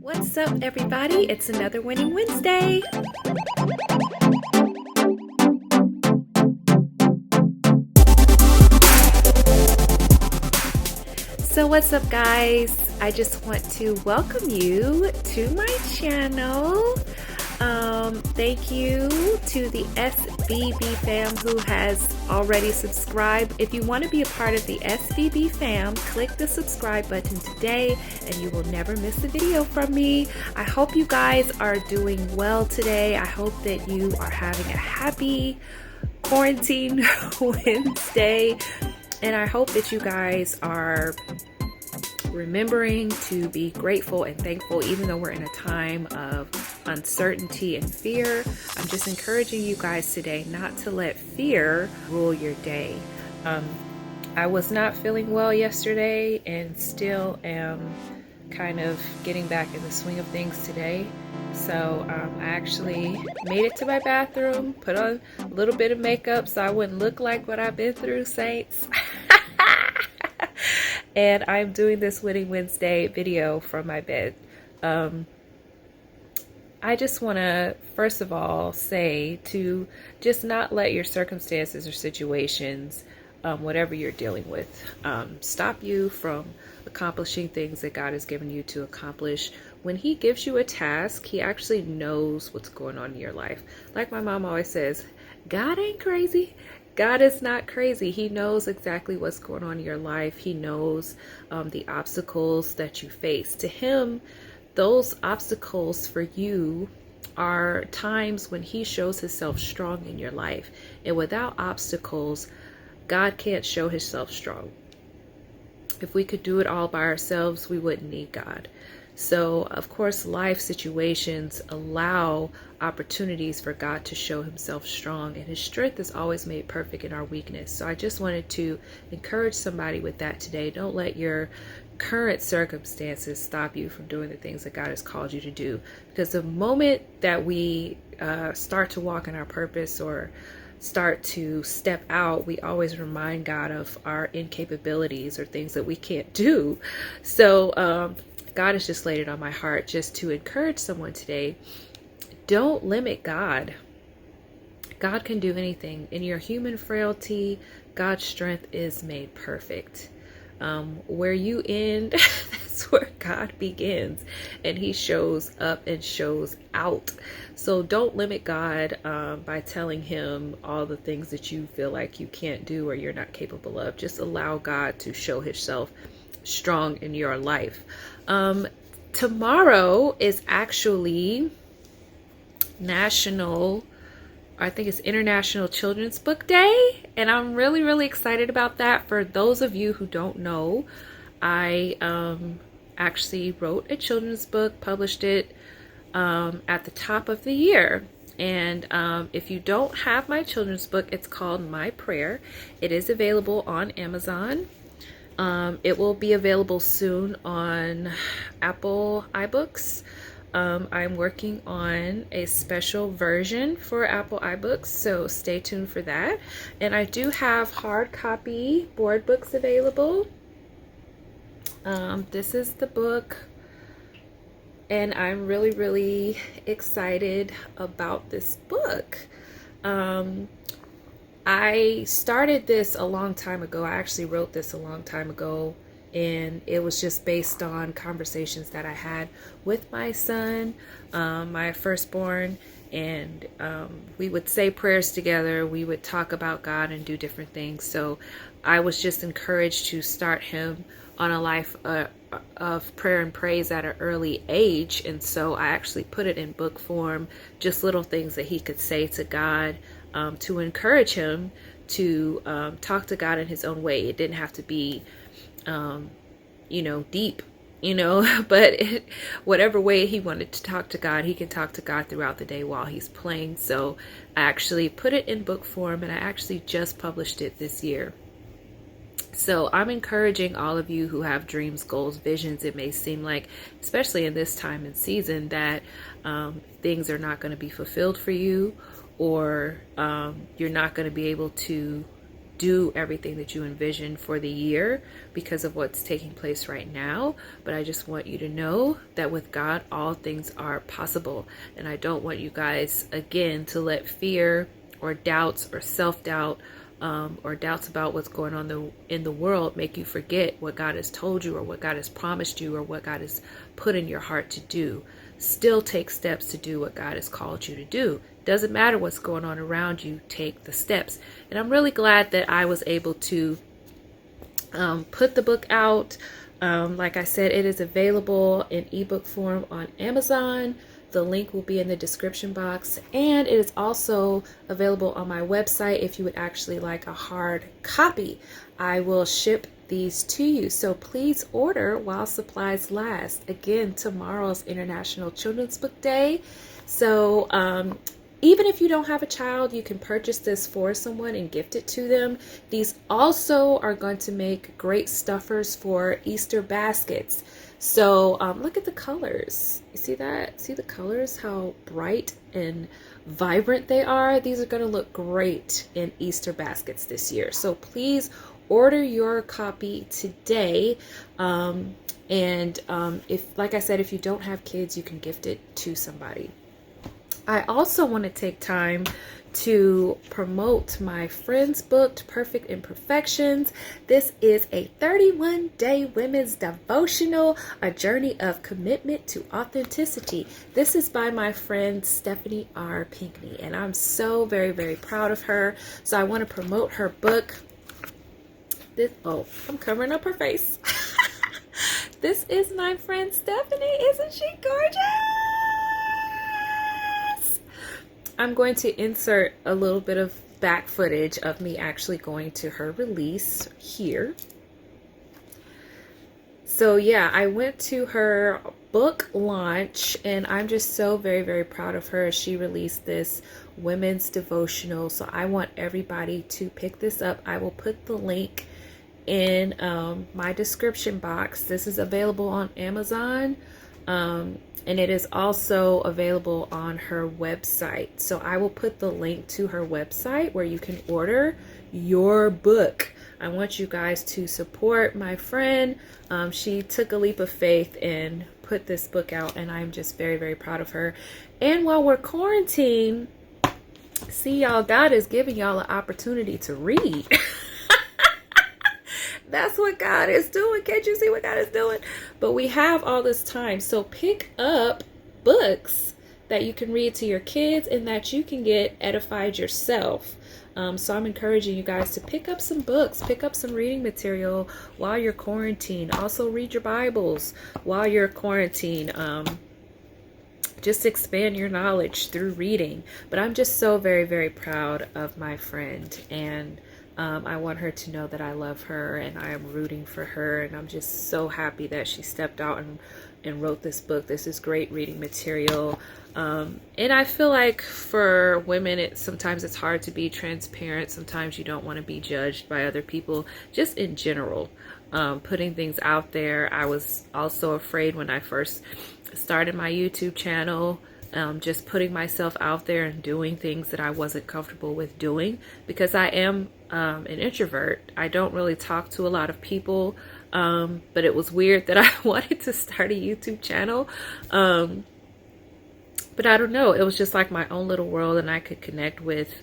What's up, everybody? It's another Winning Wednesday. So what's up, guys? I just want to welcome you to my channel. Thank you to the SVB fam who has already subscribed. If you want to be a part of the SVB fam, click the subscribe button today and you will never miss a video from me. I hope you guys are doing well today. I hope that you are having a happy quarantine Wednesday, and I hope that you guys are remembering to be grateful and thankful even though we're in a time of uncertainty and fear. I'm just encouraging you guys today not to let fear rule your day. I was not feeling well yesterday and still am kind of getting back in the swing of things today. So I actually made it to my bathroom, put on a little bit of makeup so I wouldn't look like what I've been through, saints. And I'm doing this Winning Wednesday video from my bed. I just want to, first of all, say to just not let your circumstances or situations, whatever you're dealing with, stop you from accomplishing things that God has given you to accomplish. When He gives you a task, He actually knows what's going on in your life. Like my mom always says, God ain't crazy. God is not crazy. He knows exactly what's going on in your life. He knows the obstacles that you face. To Him, those obstacles for you are times when He shows Himself strong in your life. And without obstacles, God can't show Himself strong. If we could do it all by ourselves, we wouldn't need God. So, of course, life situations allow opportunities for God to show Himself strong, and His strength is always made perfect in our weakness. So I just wanted to encourage somebody with that today. Don't let your current circumstances stop you from doing the things that God has called you to do. Because the moment that we start to walk in our purpose or start to step out, we always remind God of our incapabilities or things that we can't do. So, God has just laid it on my heart just to encourage someone today. Don't limit God. God can do anything. In your human frailty, God's strength is made perfect. Where you end, that's where God begins, and He shows up and shows out. So don't limit God by telling Him all the things that you feel like you can't do or you're not capable of. Just allow God to show Himself strong in your life. Tomorrow is actually International Children's Book Day, and I'm really excited about that. For those of you who don't know, I actually wrote a children's book, published it at the top of the year. And if you don't have my children's book, it's called My Prayer. It is available on Amazon. It will be available soon on Apple iBooks. I'm working on a special version for Apple iBooks, so stay tuned for that. And I do have hard copy board books available. This is the book, and I'm really excited about this book. I started this a long time ago. I actually wrote this a long time ago, and it was just based on conversations that I had with my son, my firstborn, and we would say prayers together. We would talk about God and do different things. So I was just encouraged to start him on a life of prayer and praise at an early age, and so I actually put it in book form, just little things that he could say to God, to encourage him to talk to God in his own way. It didn't have to be deep, but whatever way he wanted to talk to God, he can talk to God throughout the day while he's playing. So I actually put it in book form, and I actually just published it this year. So I'm encouraging all of you who have dreams, goals, visions. It may seem like, especially in this time and season, that things are not going to be fulfilled for you, or you're not going to be able to do everything that you envision for the year because of what's taking place right now. But I just want you to know that with God, all things are possible. And I don't want you guys, again, to let fear or doubts or self-doubt or doubts about what's going on in the world make you forget what God has told you or what God has promised you or what God has put in your heart to do. Still take steps to do what God has called you to do. Doesn't matter what's going on around you, take the steps. And I'm really glad that I was able to put the book out. Like I said, it is available in ebook form on Amazon. The link will be in the description box, and it is also available on my website if you would actually like a hard copy. I will ship these to you, so please order while supplies last. Again, tomorrow's International Children's Book Day, so even if you don't have a child, you can purchase this for someone and gift it to them. These also are going to make great stuffers for Easter baskets. So look at the colors. You see that? See the colors, how bright and vibrant they are? These are going to look great in Easter baskets this year. So please order your copy today. If, like I said, if you don't have kids, you can gift it to somebody. I also want to take time to promote my friend's book, Perfect Imperfections. This is a 31-day women's devotional, a journey of commitment to authenticity. This is by my friend Stephanie R. Pinkney, and I'm so very, very proud of her. So I want to promote her book. I'm covering up her face. This is my friend Stephanie. Isn't she gorgeous? I'm going to insert a little bit of back footage of me actually going to her release here. So yeah, I went to her book launch, and I'm just so very, very proud of her. She released this women's devotional, so I want everybody to pick this up. I will put the link in my description box. This is available on Amazon. And it is also available on her website. So I will put the link to her website where you can order your book. I want you guys to support my friend. She took a leap of faith and put this book out, and I'm just very, very proud of her. And while we're quarantined, see y'all, God is giving y'all an opportunity to read. That's what God is doing. Can't you see what God is doing? But we have all this time. So pick up books that you can read to your kids and that you can get edified yourself. So I'm encouraging you guys to pick up some books, pick up some reading material while you're quarantined. Also read your Bibles while you're quarantined. Just expand your knowledge through reading. But I'm just so very, very proud of my friend, and I want her to know that I love her and I am rooting for her, and I'm just so happy that she stepped out and wrote this book. This is great reading material. And I feel like for women, sometimes it's hard to be transparent. Sometimes you don't want to be judged by other people, just in general. Putting things out there. I was also afraid when I first started my YouTube channel, just putting myself out there and doing things that I wasn't comfortable with doing, because I am an introvert. I don't really talk to a lot of people, but it was weird that I wanted to start a YouTube channel. But I don't know, it was just like my own little world, and I could connect with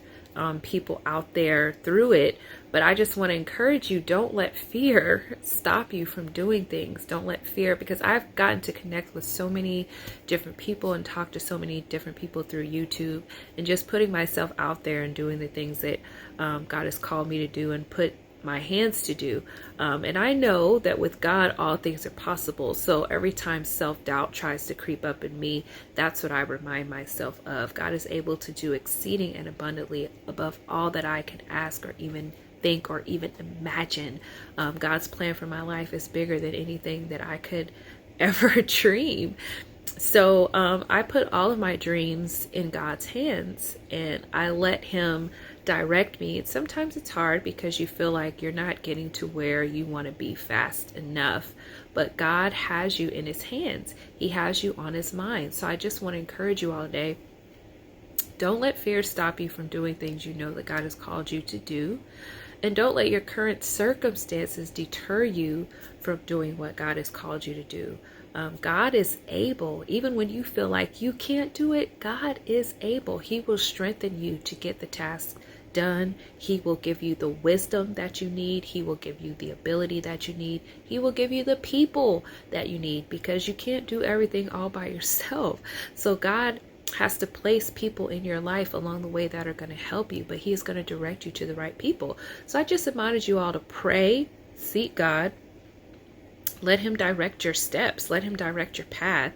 people out there through it. But I just want to encourage you, don't let fear stop you from doing things. Don't let fear, because I've gotten to connect with so many different people and talk to so many different people through YouTube, and just putting myself out there and doing the things that God has called me to do and put my hands to do. And I know that with God, all things are possible. So every time self-doubt tries to creep up in me, that's what I remind myself of. God is able to do exceeding and abundantly above all that I can ask or even think or even imagine. God's plan for my life is bigger than anything that I could ever dream. So I put all of my dreams in God's hands, and I let him direct me. And sometimes it's hard because you feel like you're not getting to where you want to be fast enough, but God has you in his hands. He has you on his mind. So I just want to encourage you all today, don't let fear stop you from doing things you know that God has called you to do. And don't let your current circumstances deter you from doing what God has called you to do. God is able. Even when you feel like you can't do it, God is able. He will strengthen you to get the task done. He will give you the wisdom that you need. He will give you the ability that you need. He will give you the people that you need, because you can't do everything all by yourself. So God has to place people in your life along the way that are going to help you, but He is going to direct you to the right people. So I just admonish you all to pray, seek God, let Him direct your steps, let Him direct your path,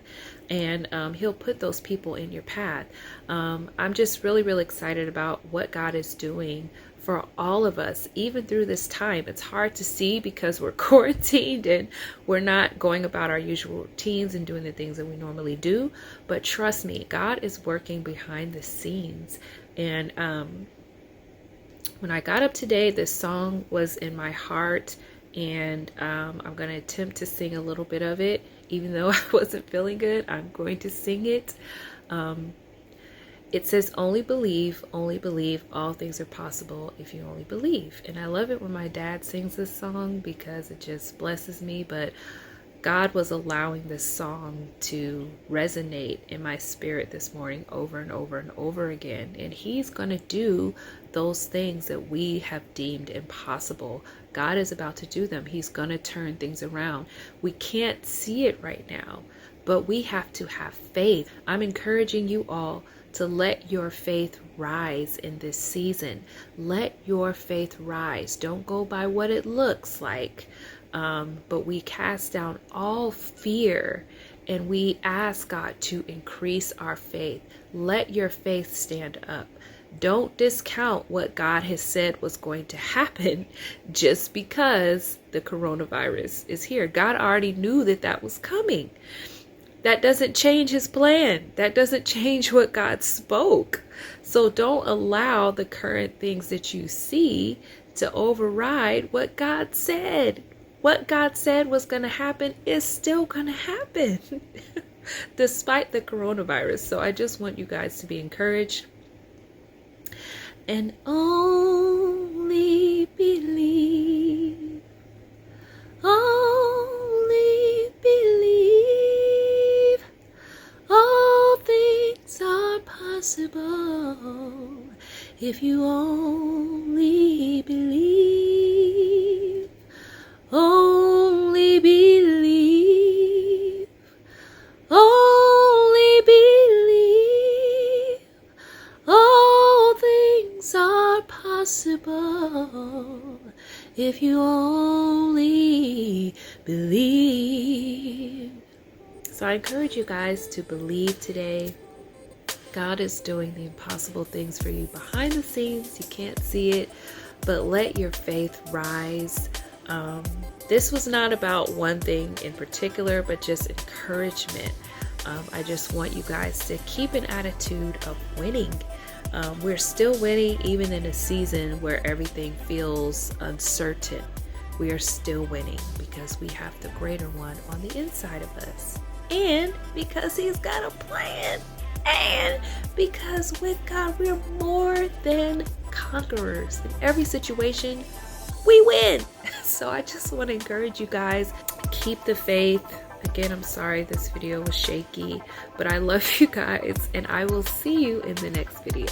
and He'll put those people in your path. I'm just really, really excited about what God is doing for all of us, even through this time. It's hard to see because we're quarantined and we're not going about our usual routines and doing the things that we normally do. But trust me, God is working behind the scenes. And when I got up today, this song was in my heart. And I'm going to attempt to sing a little bit of it. Even though I wasn't feeling good, I'm going to sing it. It says, only believe, all things are possible if you only believe. And I love it when my dad sings this song because it just blesses me. But God was allowing this song to resonate in my spirit this morning over and over and over again. And He's going to do those things that we have deemed impossible. God is about to do them. He's going to turn things around. We can't see it right now, but we have to have faith. I'm encouraging you all to let your faith rise in this season. Let your faith rise. Don't go by what it looks like. But we cast down all fear and we ask God to increase our faith. Let your faith stand up. Don't discount what God has said was going to happen just because the coronavirus is here. God already knew that that was coming. That doesn't change His plan. That doesn't change what God spoke. So don't allow the current things that you see to override what God said. What God said was going to happen is still going to happen despite the coronavirus. So I just want you guys to be encouraged and only believe. Only believe. All things are possible if you only believe. Only believe. Only believe. All things are possible if you only believe. So I encourage you guys to believe today. God is doing the impossible things for you behind the scenes. You can't see it, but let your faith rise. This was not about one thing in particular, but just encouragement. I just want you guys to keep an attitude of winning. We're still winning even in a season where everything feels uncertain. We are still winning because we have the greater one on the inside of us. And because He's got a plan. And because with God, we're more than conquerors. In every situation, we win. So I just want to encourage you guys, keep the faith. Again, I'm sorry this video was shaky, but I love you guys, and I will see you in the next video.